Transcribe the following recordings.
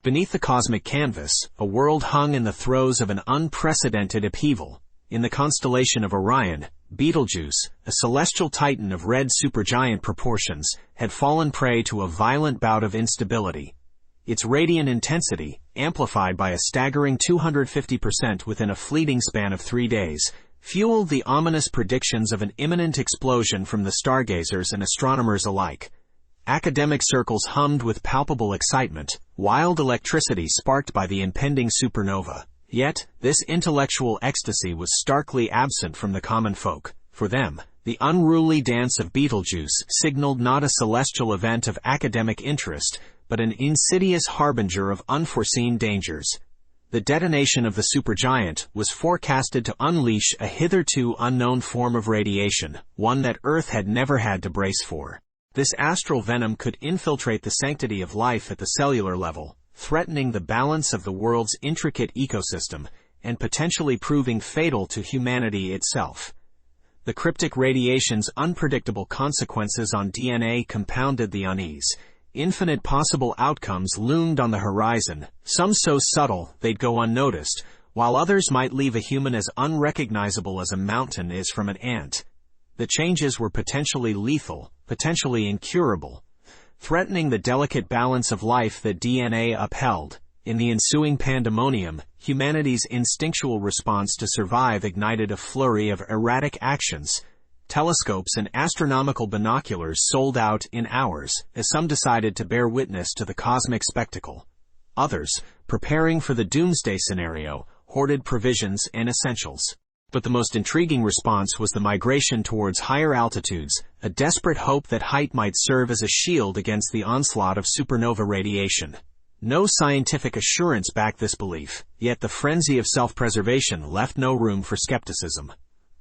Beneath the cosmic canvas, a world hung in the throes of an unprecedented upheaval. In the constellation of Orion, Betelgeuse, a celestial titan of red supergiant proportions, had fallen prey to a violent bout of instability. Its radiant intensity, amplified by a staggering 250% within a fleeting span of 3 days, fueled the ominous predictions of an imminent explosion from the stargazers and astronomers alike. Academic circles hummed with palpable excitement, wild electricity sparked by the impending supernova. Yet, this intellectual ecstasy was starkly absent from the common folk. For them, the unruly dance of Betelgeuse signaled not a celestial event of academic interest, but an insidious harbinger of unforeseen dangers. The detonation of the supergiant was forecasted to unleash a hitherto unknown form of radiation, one that Earth had never had to brace for. This astral venom could infiltrate the sanctity of life at the cellular level, threatening the balance of the world's intricate ecosystem, and potentially proving fatal to humanity itself. The cryptic radiation's unpredictable consequences on DNA compounded the unease. Infinite possible outcomes loomed on the horizon, some so subtle they'd go unnoticed, while others might leave a human as unrecognizable as a mountain is from an ant. The changes were potentially lethal, potentially incurable, threatening the delicate balance of life that DNA upheld. In the ensuing pandemonium, humanity's instinctual response to survive ignited a flurry of erratic actions. Telescopes and astronomical binoculars sold out in hours, as some decided to bear witness to the cosmic spectacle. Others, preparing for the doomsday scenario, hoarded provisions and essentials. But the most intriguing response was the migration towards higher altitudes, a desperate hope that height might serve as a shield against the onslaught of supernova radiation. No scientific assurance backed this belief, yet the frenzy of self-preservation left no room for skepticism.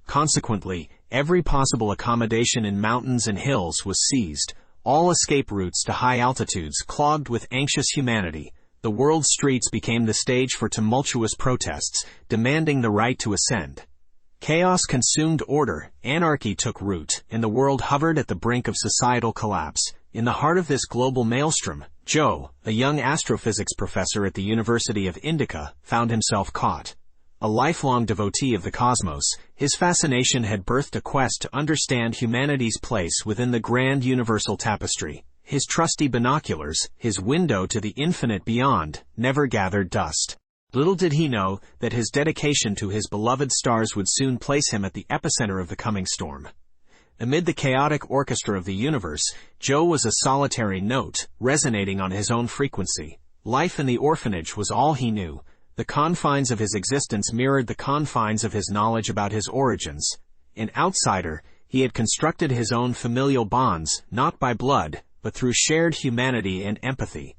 Consequently, every possible accommodation in mountains and hills was seized, all escape routes to high altitudes clogged with anxious humanity. The world's streets became the stage for tumultuous protests, demanding the right to ascend. Chaos consumed order, anarchy took root, and the world hovered at the brink of societal collapse. In the heart of this global maelstrom, Joe, a young astrophysics professor at the University of Indica, found himself caught. A lifelong devotee of the cosmos, his fascination had birthed a quest to understand humanity's place within the grand universal tapestry. His trusty binoculars, his window to the infinite beyond, never gathered dust. Little did he know that his dedication to his beloved stars would soon place him at the epicenter of the coming storm. Amid the chaotic orchestra of the universe, Joe was a solitary note, resonating on his own frequency. Life in the orphanage was all he knew. The confines of his existence mirrored the confines of his knowledge about his origins. An outsider, he had constructed his own familial bonds, not by blood, but through shared humanity and empathy.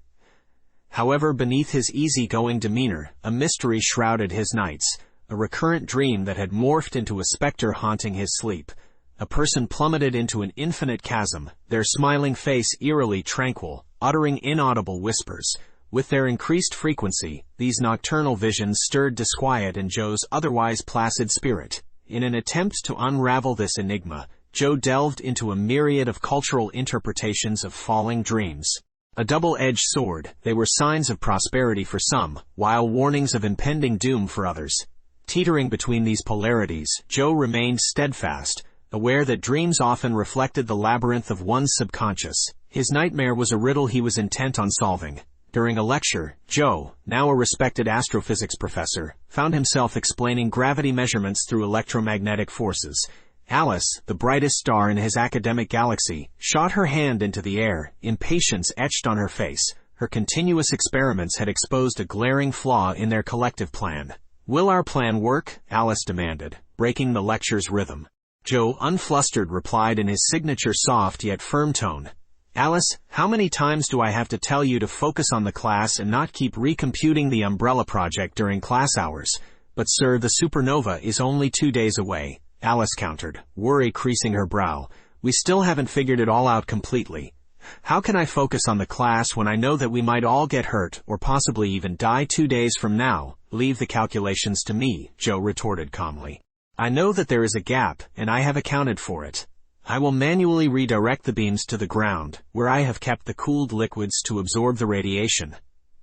However, beneath his easygoing demeanor, a mystery shrouded his nights, a recurrent dream that had morphed into a specter haunting his sleep. A person plummeted into an infinite chasm, their smiling face eerily tranquil, uttering inaudible whispers. With their increased frequency, these nocturnal visions stirred disquiet in Joe's otherwise placid spirit. In an attempt to unravel this enigma, Joe delved into a myriad of cultural interpretations of falling dreams. A double-edged sword, they were signs of prosperity for some, while warnings of impending doom for others. Teetering between these polarities, Joe remained steadfast, aware that dreams often reflected the labyrinth of one's subconscious. His nightmare was a riddle he was intent on solving. During a lecture, Joe, now a respected astrophysics professor, found himself explaining gravity measurements through electromagnetic forces. Alice, the brightest star in his academic galaxy, shot her hand into the air, impatience etched on her face. Her continuous experiments had exposed a glaring flaw in their collective plan. "Will our plan work?" Alice demanded, breaking the lecture's rhythm. Joe, unflustered, replied in his signature soft yet firm tone, "Alice, how many times do I have to tell you to focus on the class and not keep recomputing the umbrella project during class hours? But sir, the supernova is only 2 days away," Alice countered, worry creasing her brow. "We still haven't figured it all out completely. How can I focus on the class when I know that we might all get hurt or possibly even die 2 days from now?" "Leave the calculations to me," Joe retorted calmly. "I know that there is a gap, and I have accounted for it. I will manually redirect the beams to the ground, where I have kept the cooled liquids to absorb the radiation."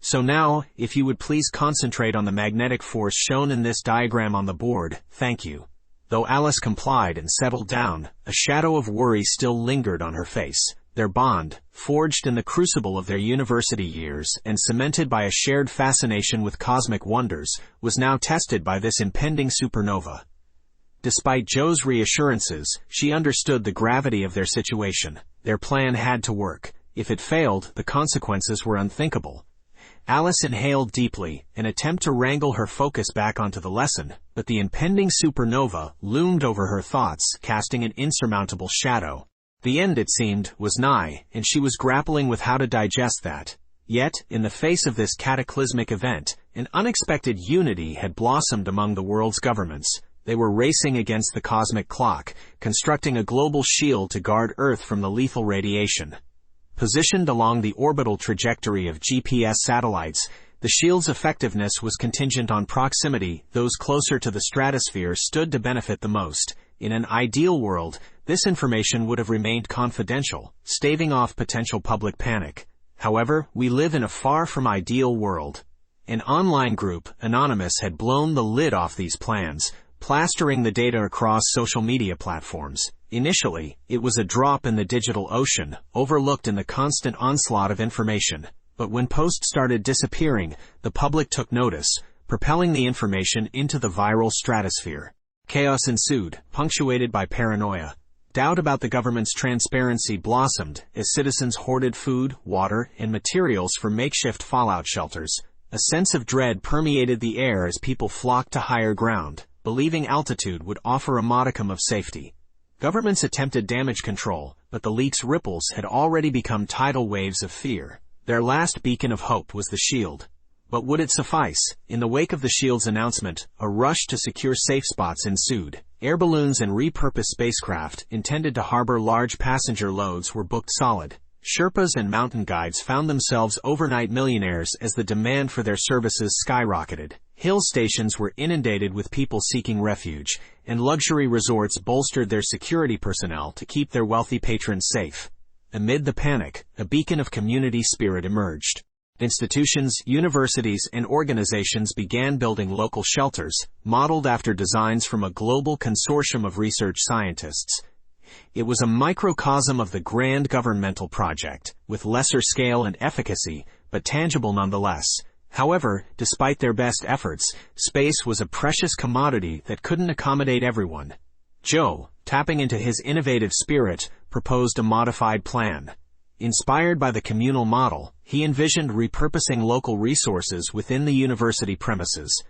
So now, if you would please concentrate on the magnetic force shown in this diagram on the board, thank you." Though Alice complied and settled down, a shadow of worry still lingered on her face. Their bond, forged in the crucible of their university years and cemented by a shared fascination with cosmic wonders, was now tested by this impending supernova. Despite Joe's reassurances, she understood the gravity of their situation. Their plan had to work. If it failed, the consequences were unthinkable. Alice inhaled deeply, an attempt to wrangle her focus back onto the lesson, but the impending supernova loomed over her thoughts, casting an insurmountable shadow. The end, it seemed, was nigh, and she was grappling with how to digest that. Yet, in the face of this cataclysmic event, an unexpected unity had blossomed among the world's governments. They were racing against the cosmic clock, constructing a global shield to guard Earth from the lethal radiation. Positioned along the orbital trajectory of GPS satellites, the shield's effectiveness was contingent on proximity. Those closer to the stratosphere stood to benefit the most. In an ideal world, this information would have remained confidential, staving off potential public panic. However, we live in a far from ideal world. An online group, Anonymous, had blown the lid off these plans, plastering the data across social media platforms. Initially, it was a drop in the digital ocean, overlooked in the constant onslaught of information. But when posts started disappearing, the public took notice, propelling the information into the viral stratosphere. Chaos ensued, punctuated by paranoia. Doubt about the government's transparency blossomed as citizens hoarded food, water, and materials for makeshift fallout shelters. A sense of dread permeated the air as people flocked to higher ground, believing altitude would offer a modicum of safety. Governments attempted damage control, but the leak's ripples had already become tidal waves of fear. Their last beacon of hope was the shield. But would it suffice? In the wake of the shield's announcement, a rush to secure safe spots ensued. Air balloons and repurposed spacecraft, intended to harbor large passenger loads, were booked solid. Sherpas and mountain guides found themselves overnight millionaires as the demand for their services skyrocketed. Hill stations were inundated with people seeking refuge, and luxury resorts bolstered their security personnel to keep their wealthy patrons safe. Amid the panic, a beacon of community spirit emerged. Institutions, universities, and organizations began building local shelters, modeled after designs from a global consortium of research scientists. It was a microcosm of the grand governmental project, with lesser scale and efficacy, but tangible nonetheless. However, despite their best efforts, space was a precious commodity that couldn't accommodate everyone. Joe, tapping into his innovative spirit, proposed a modified plan. Inspired by the communal model, he envisioned repurposing local resources within the university premises.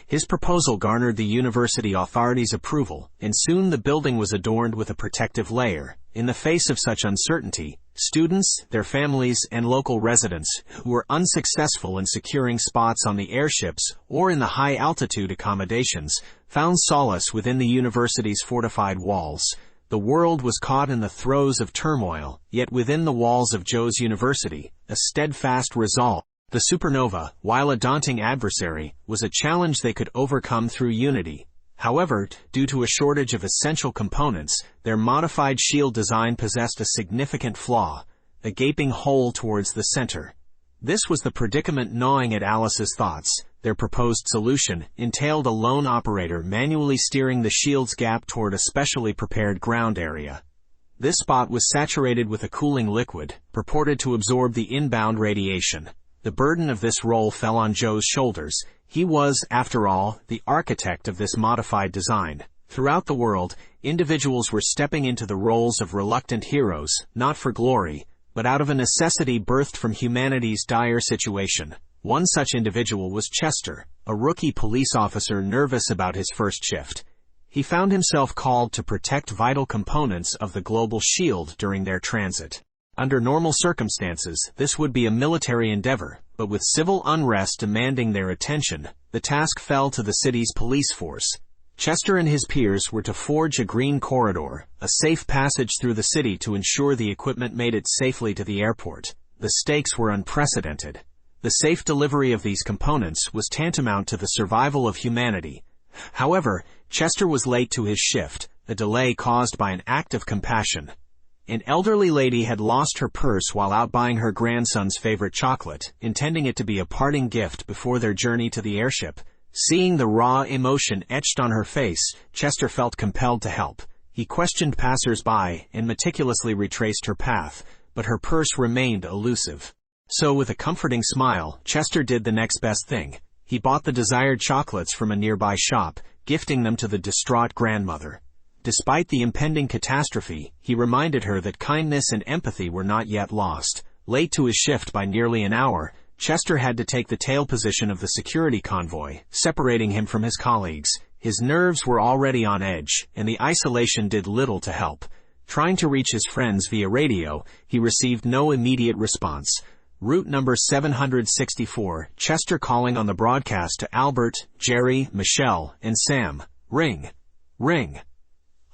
His proposal garnered the university authorities' approval, and soon the building was adorned with a protective layer. In the face of such uncertainty, students, their families, and local residents, who were unsuccessful in securing spots on the airships or in the high-altitude accommodations, found solace within the university's fortified walls. The world was caught in the throes of turmoil, yet within the walls of Joe's university, a steadfast resolve. The supernova, while a daunting adversary, was a challenge they could overcome through unity. However, due to a shortage of essential components, their modified shield design possessed a significant flaw, a gaping hole towards the center. This was the predicament gnawing at Alice's thoughts. Their proposed solution entailed a lone operator manually steering the shield's gap toward a specially prepared ground area. This spot was saturated with a cooling liquid, purported to absorb the inbound radiation. The burden of this role fell on Joe's shoulders. He was, after all, the architect of this modified design. Throughout the world, individuals were stepping into the roles of reluctant heroes, not for glory, but out of a necessity birthed from humanity's dire situation. One such individual was Chester, a rookie police officer nervous about his first shift. He found himself called to protect vital components of the global shield during their transit. Under normal circumstances, this would be a military endeavor, but with civil unrest demanding their attention, the task fell to the city's police force. Chester and his peers were to forge a green corridor, a safe passage through the city to ensure the equipment made it safely to the airport. The stakes were unprecedented. The safe delivery of these components was tantamount to the survival of humanity. However, Chester was late to his shift, a delay caused by an act of compassion. An elderly lady had lost her purse while out buying her grandson's favorite chocolate, intending it to be a parting gift before their journey to the airship. Seeing the raw emotion etched on her face, Chester felt compelled to help. He questioned passers-by and meticulously retraced her path, but her purse remained elusive. So with a comforting smile, Chester did the next best thing. He bought the desired chocolates from a nearby shop, gifting them to the distraught grandmother. Despite the impending catastrophe, he reminded her that kindness and empathy were not yet lost. Late to his shift by nearly an hour, Chester had to take the tail position of the security convoy, separating him from his colleagues. His nerves were already on edge, and the isolation did little to help. Trying to reach his friends via radio, he received no immediate response. Route number 764, Chester calling on the broadcast to Albert, Jerry, Michelle, and Sam. Ring. Ring.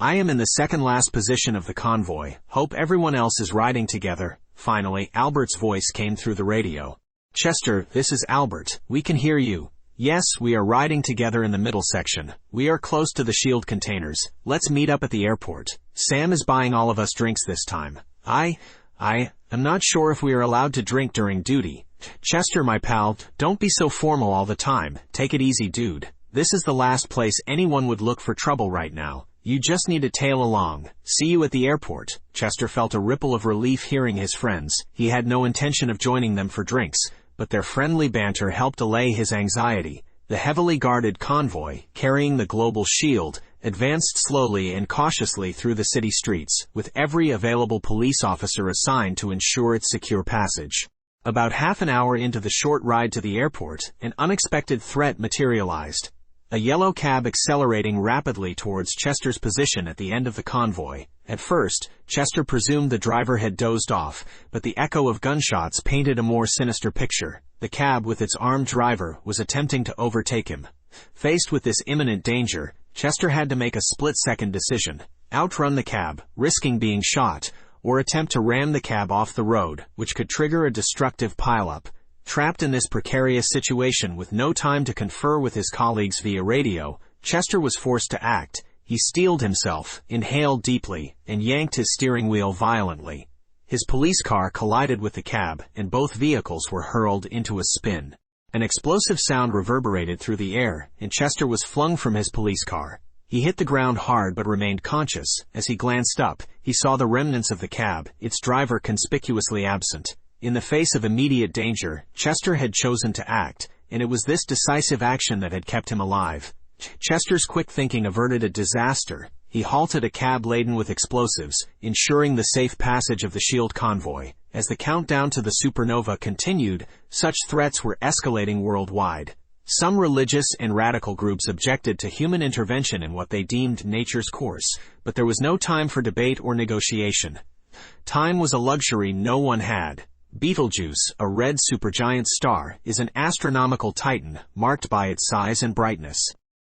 I am in the second-last position of the convoy. Hope everyone else is riding together. Finally, Albert's voice came through the radio. Chester, this is Albert. We can hear you. Yes, we are riding together in the middle section. We are close to the shield containers. Let's meet up at the airport. Sam is buying all of us drinks this time. I'm not sure if we are allowed to drink during duty. Chester, my pal, don't be so formal all the time. Take it easy, dude. This is the last place anyone would look for trouble right now. You just need to tail along. See you at the airport. Chester felt a ripple of relief hearing his friends. He had no intention of joining them for drinks, but their friendly banter helped allay his anxiety. The heavily guarded convoy, carrying the global shield, advanced slowly and cautiously through the city streets, with every available police officer assigned to ensure its secure passage. About half an hour into the short ride to the airport, an unexpected threat materialized. A yellow cab accelerating rapidly towards Chester's position at the end of the convoy. At first, Chester presumed the driver had dozed off, but the echo of gunshots painted a more sinister picture. The cab with its armed driver was attempting to overtake him. Faced with this imminent danger, Chester had to make a split-second decision: outrun the cab, risking being shot, or attempt to ram the cab off the road, which could trigger a destructive pileup. Trapped in this precarious situation with no time to confer with his colleagues via radio, Chester was forced to act. He steeled himself, inhaled deeply, and yanked his steering wheel violently. His police car collided with the cab, and both vehicles were hurled into a spin. An explosive sound reverberated through the air, and Chester was flung from his police car. He hit the ground hard but remained conscious. As he glanced up, he saw the remnants of the cab, its driver conspicuously absent. In the face of immediate danger, Chester had chosen to act, and it was this decisive action that had kept him alive. Chester's quick thinking averted a disaster. He halted a cab laden with explosives, ensuring the safe passage of the shield convoy. As the countdown to the supernova continued, such threats were escalating worldwide. Some religious and radical groups objected to human intervention in what they deemed nature's course, but there was no time for debate or negotiation. Time was a luxury no one had. Betelgeuse, a red supergiant star, is an astronomical titan, marked by its size and brightness.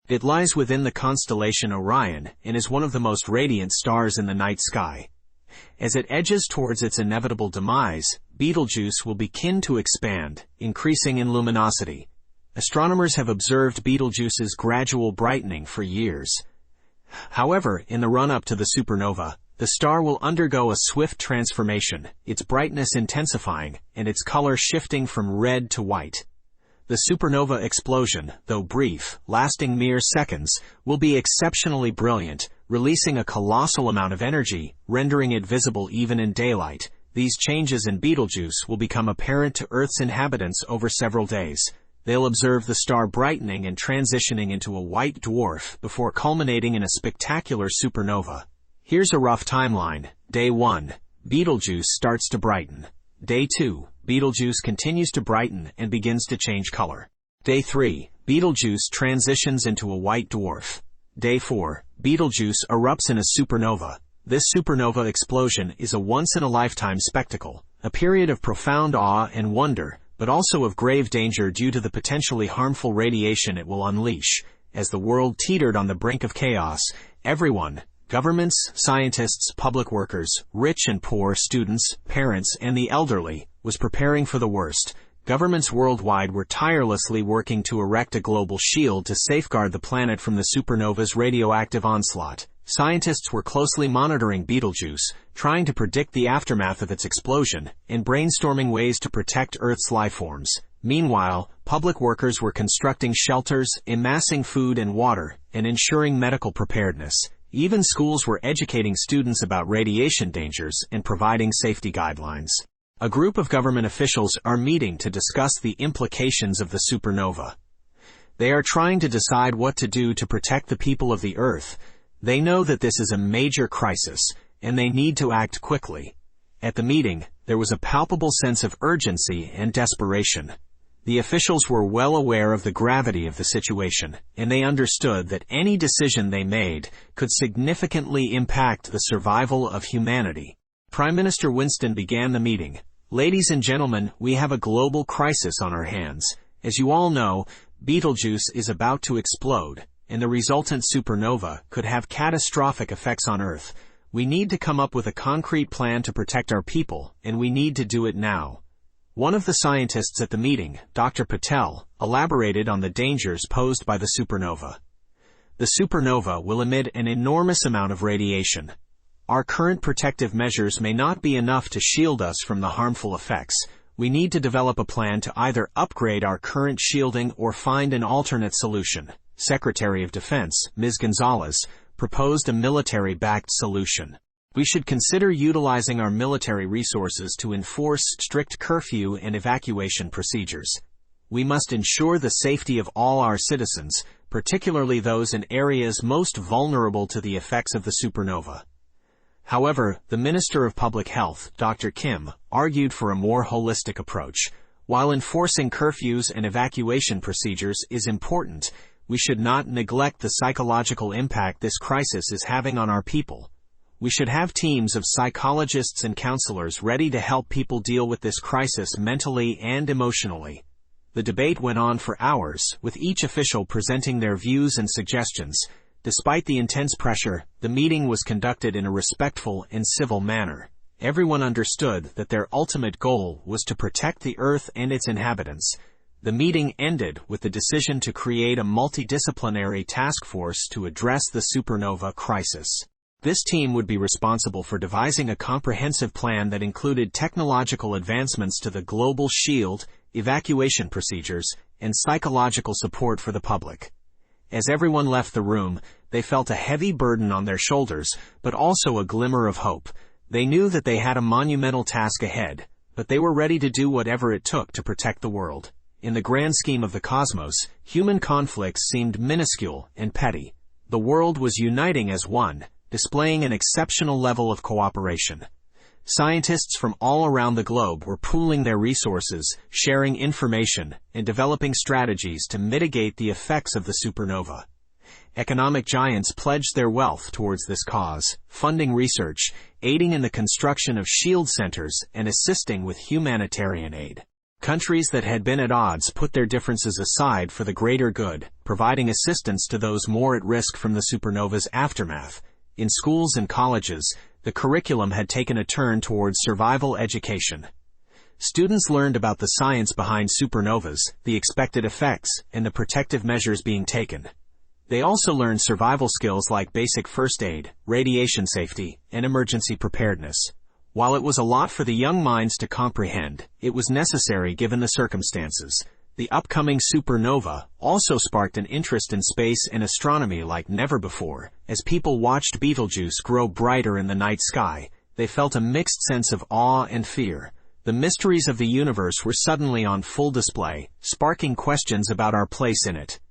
It lies within the constellation Orion, and is one of the most radiant stars in the night sky. As it edges towards its inevitable demise, Betelgeuse will begin to expand, increasing in luminosity. Astronomers have observed Betelgeuse's gradual brightening for years. However, in the run-up to the supernova, the star will undergo a swift transformation, its brightness intensifying, and its color shifting from red to white. The supernova explosion, though brief, lasting mere seconds, will be exceptionally brilliant, releasing a colossal amount of energy, rendering it visible even in daylight. These changes in Betelgeuse will become apparent to Earth's inhabitants over several days. They'll observe the star brightening and transitioning into a white dwarf before culminating in a spectacular supernova. Here's a rough timeline. Day 1. Betelgeuse starts to brighten. Day 2. Betelgeuse continues to brighten and begins to change color. Day 3. Betelgeuse transitions into a white dwarf. Day 4. Betelgeuse erupts in a supernova. This supernova explosion is a once-in-a-lifetime spectacle, a period of profound awe and wonder, but also of grave danger due to the potentially harmful radiation it will unleash. As the world teetered on the brink of chaos, everyone, governments, scientists, public workers, rich and poor, students, parents, and the elderly, was preparing for the worst. Governments worldwide were tirelessly working to erect a global shield to safeguard the planet from the supernova's radioactive onslaught. Scientists were closely monitoring Betelgeuse, trying to predict the aftermath of its explosion, and brainstorming ways to protect Earth's lifeforms. Meanwhile, public workers were constructing shelters, amassing food and water, and ensuring medical preparedness. Even schools were educating students about radiation dangers and providing safety guidelines. A group of government officials are meeting to discuss the implications of the supernova. They are trying to decide what to do to protect the people of the Earth. They know that this is a major crisis, and they need to act quickly. At the meeting, there was a palpable sense of urgency and desperation. The officials were well aware of the gravity of the situation, and they understood that any decision they made could significantly impact the survival of humanity. Prime Minister Winston began the meeting. Ladies and gentlemen, we have a global crisis on our hands. As you all know, Betelgeuse is about to explode, and the resultant supernova could have catastrophic effects on Earth. We need to come up with a concrete plan to protect our people, and we need to do it now. One of the scientists at the meeting, Dr. Patel, elaborated on the dangers posed by the supernova. The supernova will emit an enormous amount of radiation. Our current protective measures may not be enough to shield us from the harmful effects. We need to develop a plan to either upgrade our current shielding or find an alternate solution. Secretary of Defense, Ms. Gonzalez, proposed a military-backed solution. We should consider utilizing our military resources to enforce strict curfew and evacuation procedures. We must ensure the safety of all our citizens, particularly those in areas most vulnerable to the effects of the supernova. However, the Minister of Public Health, Dr. Kim, argued for a more holistic approach. While enforcing curfews and evacuation procedures is important, we should not neglect the psychological impact this crisis is having on our people. We should have teams of psychologists and counselors ready to help people deal with this crisis mentally and emotionally. The debate went on for hours, with each official presenting their views and suggestions. Despite the intense pressure, the meeting was conducted in a respectful and civil manner. Everyone understood that their ultimate goal was to protect the Earth and its inhabitants. The meeting ended with the decision to create a multidisciplinary task force to address the supernova crisis. This team would be responsible for devising a comprehensive plan that included technological advancements to the global shield, evacuation procedures, and psychological support for the public. As everyone left the room, they felt a heavy burden on their shoulders, but also a glimmer of hope. They knew that they had a monumental task ahead, but they were ready to do whatever it took to protect the world. In the grand scheme of the cosmos, human conflicts seemed minuscule and petty. The world was uniting as one, displaying an exceptional level of cooperation. Scientists from all around the globe were pooling their resources, sharing information, and developing strategies to mitigate the effects of the supernova. Economic giants pledged their wealth towards this cause, funding research, aiding in the construction of shield centers, and assisting with humanitarian aid. Countries that had been at odds put their differences aside for the greater good, providing assistance to those more at risk from the supernova's aftermath. In schools and colleges, the curriculum had taken a turn towards survival education. Students learned about the science behind supernovas, the expected effects, and the protective measures being taken. They also learned survival skills like basic first aid, radiation safety, and emergency preparedness. While it was a lot for the young minds to comprehend, it was necessary given the circumstances. The upcoming supernova also sparked an interest in space and astronomy like never before. As people watched Betelgeuse grow brighter in the night sky, they felt a mixed sense of awe and fear. The mysteries of the universe were suddenly on full display, sparking questions about our place in it.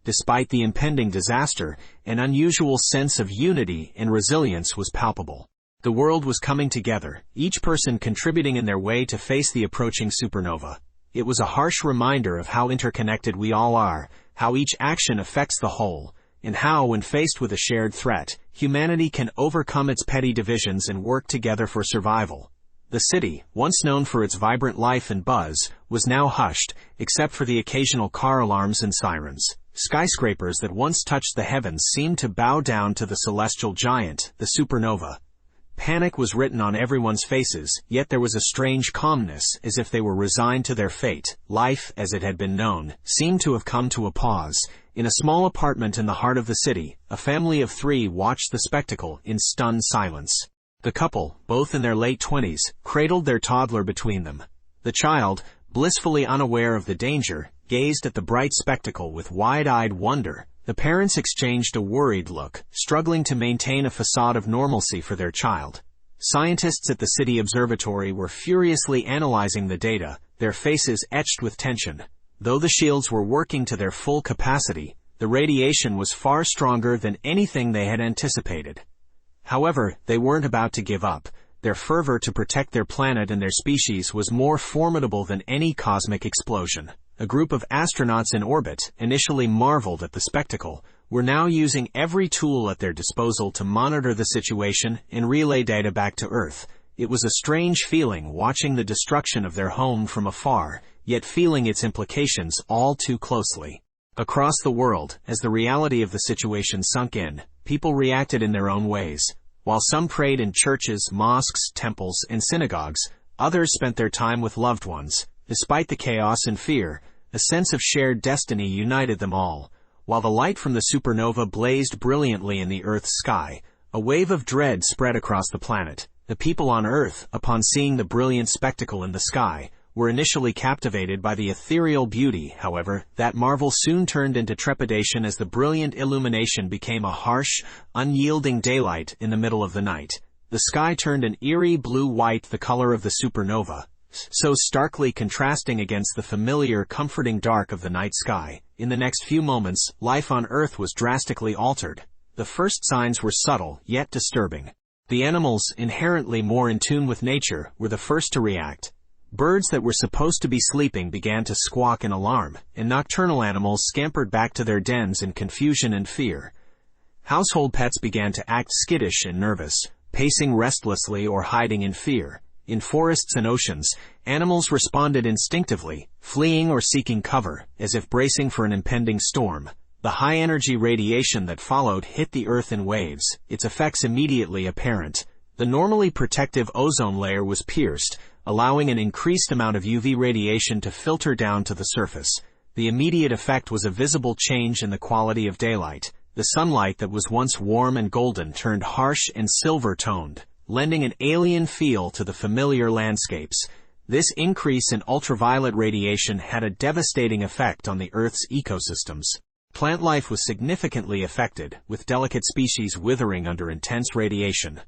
Despite the impending disaster, an unusual sense of unity and resilience was palpable. The world was coming together, each person contributing in their way to face the approaching supernova. It was a harsh reminder of how interconnected we all are, how each action affects the whole, and how, when faced with a shared threat, humanity can overcome its petty divisions and work together for survival. The city, once known for its vibrant life and buzz, was now hushed, except for the occasional car alarms and sirens. Skyscrapers that once touched the heavens seemed to bow down to the celestial giant, the supernova. Panic was written on everyone's faces, yet there was a strange calmness, as if they were resigned to their fate. Life, as it had been known, seemed to have come to a pause, In a small apartment in the heart of the city, a family of 3 watched the spectacle in stunned silence. The couple, both in their late 20s, cradled their toddler between them. The child, blissfully unaware of the danger, gazed at the bright spectacle with wide-eyed wonder. The parents exchanged a worried look, struggling to maintain a facade of normalcy for their child. Scientists at the city observatory were furiously analyzing the data, their faces etched with tension. Though the shields were working to their full capacity, the radiation was far stronger than anything they had anticipated. However, they weren't about to give up. Their fervor to protect their planet and their species was more formidable than any cosmic explosion. A group of astronauts in orbit, initially marveled at the spectacle, were now using every tool at their disposal to monitor the situation and relay data back to Earth. It was a strange feeling watching the destruction of their home from afar, yet feeling its implications all too closely. Across the world, as the reality of the situation sunk in, people reacted in their own ways. While some prayed in churches, mosques, temples, and synagogues, others spent their time with loved ones. Despite the chaos and fear, a sense of shared destiny united them all. While the light from the supernova blazed brilliantly in the Earth's sky, a wave of dread spread across the planet. The people on Earth, upon seeing the brilliant spectacle in the sky, were initially captivated by the ethereal beauty. However, that marvel soon turned into trepidation as the brilliant illumination became a harsh, unyielding daylight in the middle of the night. The sky turned an eerie blue-white, the color of the supernova, so starkly contrasting against the familiar, comforting dark of the night sky. In the next few moments, life on Earth was drastically altered. The first signs were subtle, yet disturbing. The animals, inherently more in tune with nature, were the first to react. Birds that were supposed to be sleeping began to squawk in alarm, and nocturnal animals scampered back to their dens in confusion and fear. Household pets began to act skittish and nervous, pacing restlessly or hiding in fear. In forests and oceans, animals responded instinctively, fleeing or seeking cover, as if bracing for an impending storm. The high-energy radiation that followed hit the Earth in waves, its effects immediately apparent. The normally protective ozone layer was pierced, allowing an increased amount of UV radiation to filter down to the surface. The immediate effect was a visible change in the quality of daylight. The sunlight that was once warm and golden turned harsh and silver-toned, lending an alien feel to the familiar landscapes. This increase in ultraviolet radiation had a devastating effect on the Earth's ecosystems. Plant life was significantly affected, with delicate species withering under intense radiation.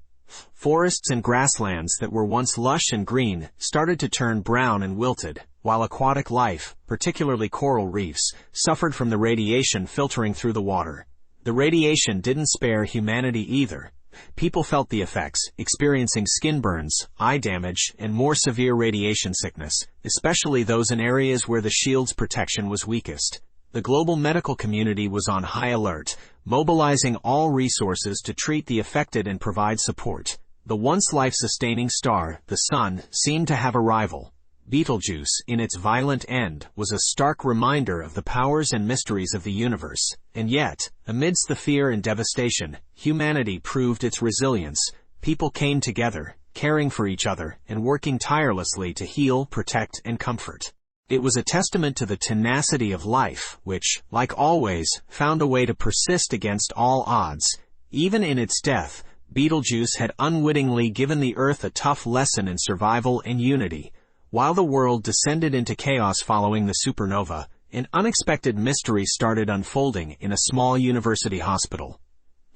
Forests and grasslands that were once lush and green started to turn brown and wilted, while aquatic life, particularly coral reefs, suffered from the radiation filtering through the water. The radiation didn't spare humanity either. People felt the effects, experiencing skin burns, eye damage, and more severe radiation sickness, especially those in areas where the shield's protection was weakest. The global medical community was on high alert, mobilizing all resources to treat the affected and provide support. The once life-sustaining star, the Sun, seemed to have a rival. Betelgeuse, in its violent end, was a stark reminder of the powers and mysteries of the universe. And yet, amidst the fear and devastation, humanity proved its resilience. People came together, caring for each other, and working tirelessly to heal, protect, and comfort. It was a testament to the tenacity of life, which, like always, found a way to persist against all odds. Even in its death, Betelgeuse had unwittingly given the Earth a tough lesson in survival and unity. While the world descended into chaos following the supernova, an unexpected mystery started unfolding in a small university hospital.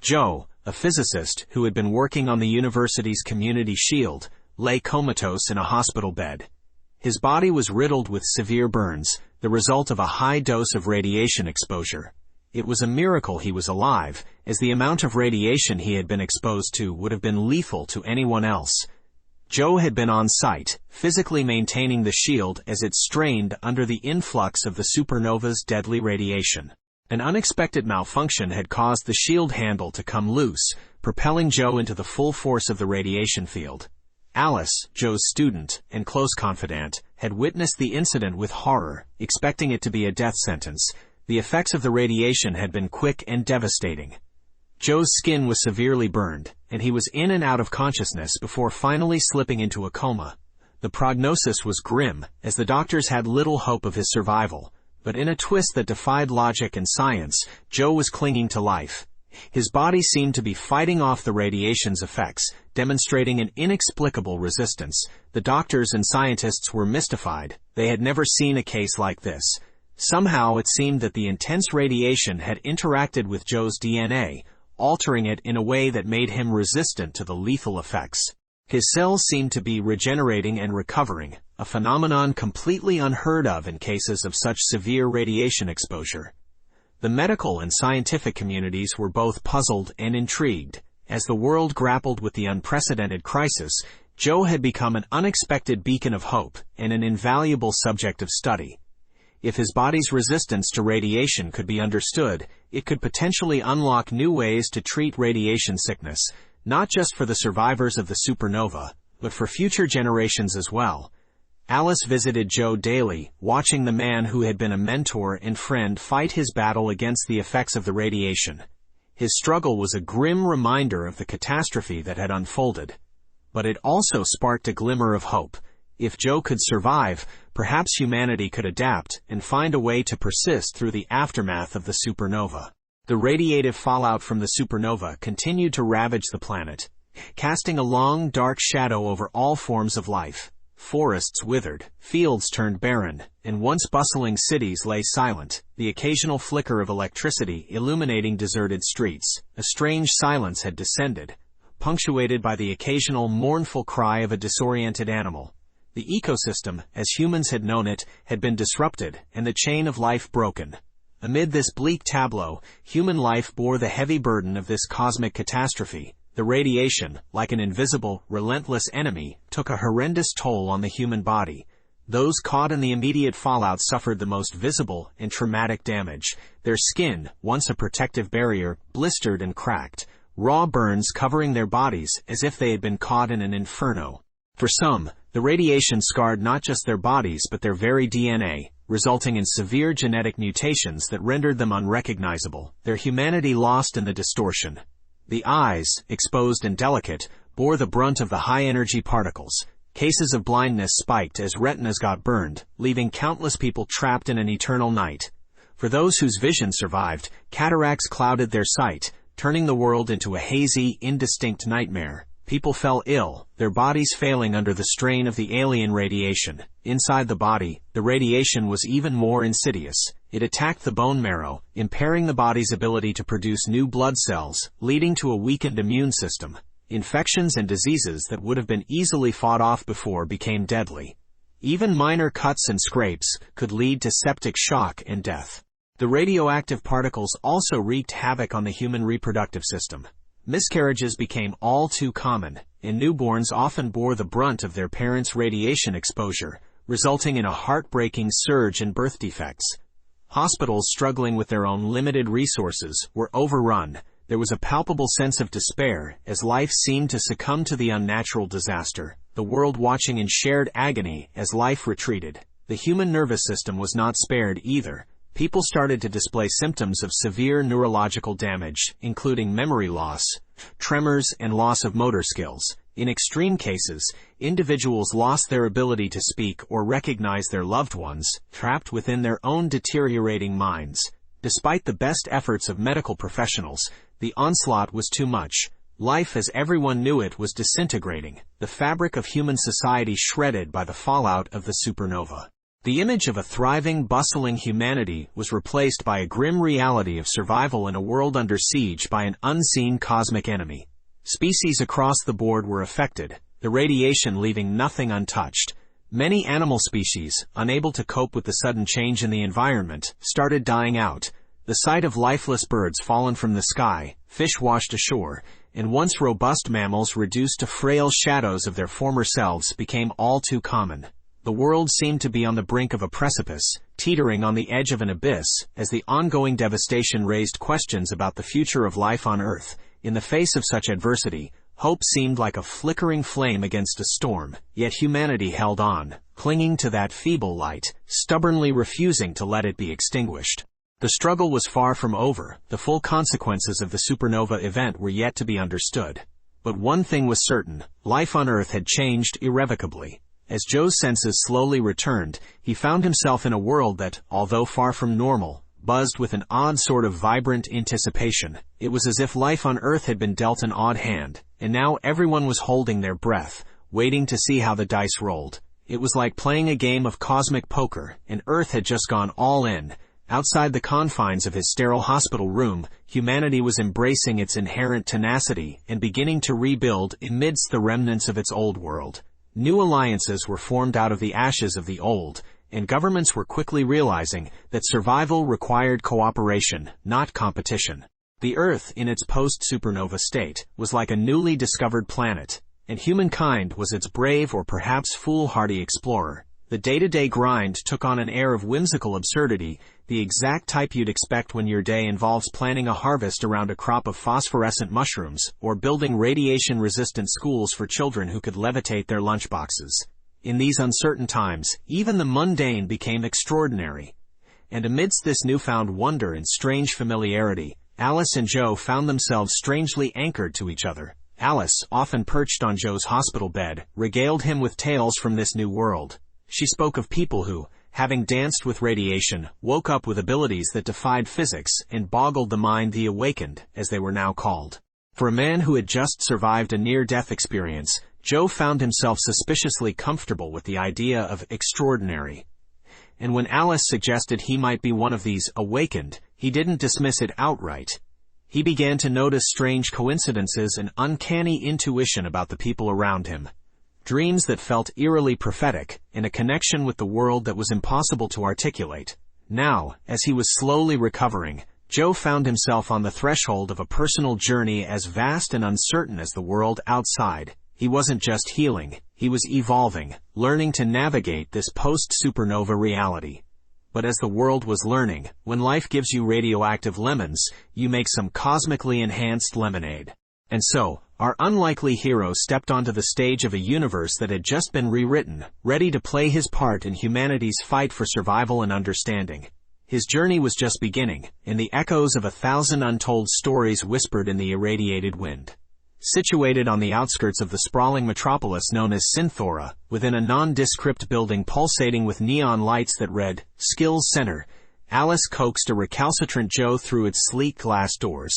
Joe, a physicist who had been working on the university's community shield, lay comatose in a hospital bed. His body was riddled with severe burns, the result of a high dose of radiation exposure. It was a miracle he was alive, as the amount of radiation he had been exposed to would have been lethal to anyone else. Joe had been on site, physically maintaining the shield as it strained under the influx of the supernova's deadly radiation. An unexpected malfunction had caused the shield handle to come loose, propelling Joe into the full force of the radiation field. Alice, Joe's student and close confidant, had witnessed the incident with horror, expecting it to be a death sentence. The effects of the radiation had been quick and devastating. Joe's skin was severely burned, and he was in and out of consciousness before finally slipping into a coma. The prognosis was grim, as the doctors had little hope of his survival. But in a twist that defied logic and science, Joe was clinging to life. His body seemed to be fighting off the radiation's effects, demonstrating an inexplicable resistance. The doctors and scientists were mystified. They had never seen a case like this. Somehow it seemed that the intense radiation had interacted with Joe's DNA, altering it in a way that made him resistant to the lethal effects. His cells seemed to be regenerating and recovering, a phenomenon completely unheard of in cases of such severe radiation exposure. The medical and scientific communities were both puzzled and intrigued. As the world grappled with the unprecedented crisis, Joe had become an unexpected beacon of hope and an invaluable subject of study. If his body's resistance to radiation could be understood, it could potentially unlock new ways to treat radiation sickness, not just for the survivors of the supernova, but for future generations as well. Alice visited Joe daily, watching the man who had been a mentor and friend fight his battle against the effects of the radiation. His struggle was a grim reminder of the catastrophe that had unfolded. But it also sparked a glimmer of hope. If Joe could survive, perhaps humanity could adapt and find a way to persist through the aftermath of the supernova. The radiative fallout from the supernova continued to ravage the planet, casting a long, dark shadow over all forms of life. Forests withered, fields turned barren, and once bustling cities lay silent, the occasional flicker of electricity illuminating deserted streets. A strange silence had descended, punctuated by the occasional mournful cry of a disoriented animal. The ecosystem, as humans had known it, had been disrupted, and the chain of life broken. Amid this bleak tableau, human life bore the heavy burden of this cosmic catastrophe. The radiation, like an invisible, relentless enemy, took a horrendous toll on the human body. Those caught in the immediate fallout suffered the most visible and traumatic damage. Their skin, once a protective barrier, blistered and cracked, raw burns covering their bodies as if they had been caught in an inferno. For some, the radiation scarred not just their bodies but their very DNA, resulting in severe genetic mutations that rendered them unrecognizable, their humanity lost in the distortion. The eyes, exposed and delicate, bore the brunt of the high-energy particles. Cases of blindness spiked as retinas got burned, leaving countless people trapped in an eternal night. For those whose vision survived, cataracts clouded their sight, turning the world into a hazy, indistinct nightmare. People fell ill, their bodies failing under the strain of the alien radiation. Inside the body, the radiation was even more insidious. It attacked the bone marrow, impairing the body's ability to produce new blood cells, leading to a weakened immune system. Infections and diseases that would have been easily fought off before became deadly. Even minor cuts and scrapes could lead to septic shock and death. The radioactive particles also wreaked havoc on the human reproductive system. Miscarriages became all too common, and newborns often bore the brunt of their parents' radiation exposure, resulting in a heartbreaking surge in birth defects. Hospitals struggling with their own limited resources were overrun. There was a palpable sense of despair as life seemed to succumb to the unnatural disaster, the world watching in shared agony as life retreated. The human nervous system was not spared either. People started to display symptoms of severe neurological damage, including memory loss, tremors, and loss of motor skills. In extreme cases, individuals lost their ability to speak or recognize their loved ones, trapped within their own deteriorating minds. Despite the best efforts of medical professionals, the onslaught was too much. Life as everyone knew it was disintegrating, the fabric of human society shredded by the fallout of the supernova. The image of a thriving, bustling humanity was replaced by a grim reality of survival in a world under siege by an unseen cosmic enemy. Species across the board were affected, the radiation leaving nothing untouched. Many animal species, unable to cope with the sudden change in the environment, started dying out. The sight of lifeless birds fallen from the sky, fish washed ashore, and once robust mammals reduced to frail shadows of their former selves became all too common. The world seemed to be on the brink of a precipice, teetering on the edge of an abyss, as the ongoing devastation raised questions about the future of life on Earth. In the face of such adversity, hope seemed like a flickering flame against a storm, yet humanity held on, clinging to that feeble light, stubbornly refusing to let it be extinguished. The struggle was far from over. The full consequences of the supernova event were yet to be understood. But one thing was certain: life on Earth had changed irrevocably. As Joe's senses slowly returned, he found himself in a world that, although far from normal, buzzed with an odd sort of vibrant anticipation. It was as if life on Earth had been dealt an odd hand, and now everyone was holding their breath, waiting to see how the dice rolled. It was like playing a game of cosmic poker, and Earth had just gone all in. Outside the confines of his sterile hospital room, humanity was embracing its inherent tenacity and beginning to rebuild amidst the remnants of its old world. New alliances were formed out of the ashes of the old, and governments were quickly realizing that survival required cooperation, not competition. The Earth, in its post-supernova state, was like a newly discovered planet, and humankind was its brave or perhaps foolhardy explorer. The day-to-day grind took on an air of whimsical absurdity, the exact type you'd expect when your day involves planning a harvest around a crop of phosphorescent mushrooms, or building radiation-resistant schools for children who could levitate their lunchboxes. In these uncertain times, even the mundane became extraordinary. And amidst this newfound wonder and strange familiarity, Alice and Joe found themselves strangely anchored to each other. Alice, often perched on Joe's hospital bed, regaled him with tales from this new world. She spoke of people who, having danced with radiation, woke up with abilities that defied physics and boggled the mind, the awakened, as they were now called. For a man who had just survived a near-death experience, Joe found himself suspiciously comfortable with the idea of extraordinary. And when Alice suggested he might be one of these awakened, he didn't dismiss it outright. He began to notice strange coincidences and uncanny intuition about the people around him. Dreams that felt eerily prophetic, and a connection with the world that was impossible to articulate. Now, as he was slowly recovering, Joe found himself on the threshold of a personal journey as vast and uncertain as the world outside. He wasn't just healing, he was evolving, learning to navigate this post-supernova reality. But as the world was learning, when life gives you radioactive lemons, you make some cosmically enhanced lemonade. And so, our unlikely hero stepped onto the stage of a universe that had just been rewritten, ready to play his part in humanity's fight for survival and understanding. His journey was just beginning, and the echoes of 1,000 untold stories whispered in the irradiated wind. Situated on the outskirts of the sprawling metropolis known as Synthora, within a nondescript building pulsating with neon lights that read, Skills Center, Alice coaxed a recalcitrant Joe through its sleek glass doors.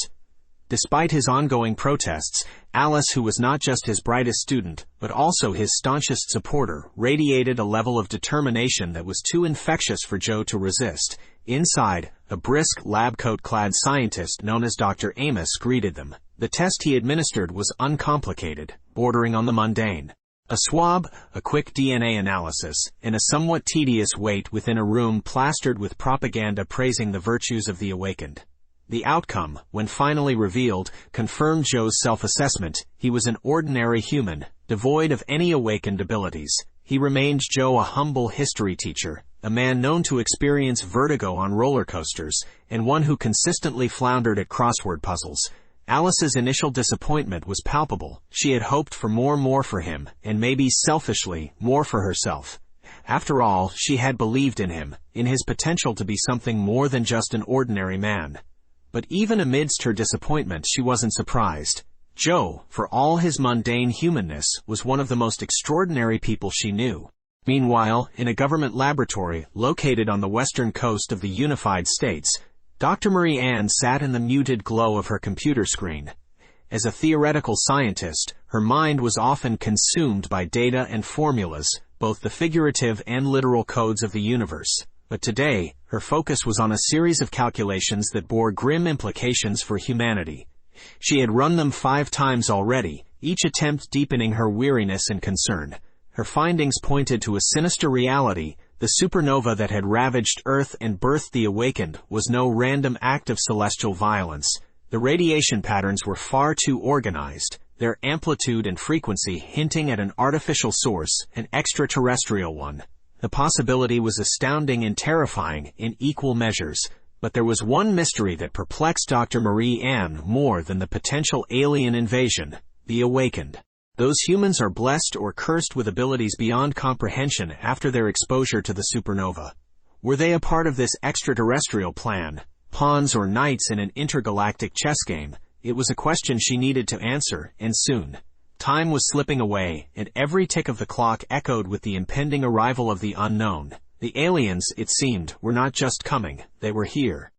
Despite his ongoing protests, Alice, who was not just his brightest student, but also his staunchest supporter, radiated a level of determination that was too infectious for Joe to resist. Inside, a brisk, lab coat-clad scientist known as Dr. Amos greeted them. The test he administered was uncomplicated, bordering on the mundane. A swab, a quick DNA analysis, and a somewhat tedious wait within a room plastered with propaganda praising the virtues of the awakened. The outcome, when finally revealed, confirmed Joe's self-assessment. He was an ordinary human, devoid of any awakened abilities. He remained Joe a humble history teacher, a man known to experience vertigo on roller coasters, and one who consistently floundered at crossword puzzles. Alice's initial disappointment was palpable. She had hoped for more for him, and maybe selfishly, more for herself. After all, she had believed in him, in his potential to be something more than just an ordinary man. But even amidst her disappointment, she wasn't surprised. Joe, for all his mundane humanness, was one of the most extraordinary people she knew. Meanwhile, in a government laboratory located on the western coast of the Unified States, Dr. Marie Ann sat in the muted glow of her computer screen. As a theoretical scientist, her mind was often consumed by data and formulas, both the figurative and literal codes of the universe. But today, her focus was on a series of calculations that bore grim implications for humanity. She had run them 5 times already, each attempt deepening her weariness and concern. Her findings pointed to a sinister reality. The supernova that had ravaged Earth and birthed the awakened was no random act of celestial violence. The radiation patterns were far too organized, their amplitude and frequency hinting at an artificial source, an extraterrestrial one. The possibility was astounding and terrifying in equal measures, but there was one mystery that perplexed Dr. Marie Ann more than the potential alien invasion: the awakened. Those humans are blessed or cursed with abilities beyond comprehension after their exposure to the supernova. Were they a part of this extraterrestrial plan, pawns or knights in an intergalactic chess game? It was a question she needed to answer, and soon. Time was slipping away, and every tick of the clock echoed with the impending arrival of the unknown. The aliens, it seemed, were not just coming, they were here.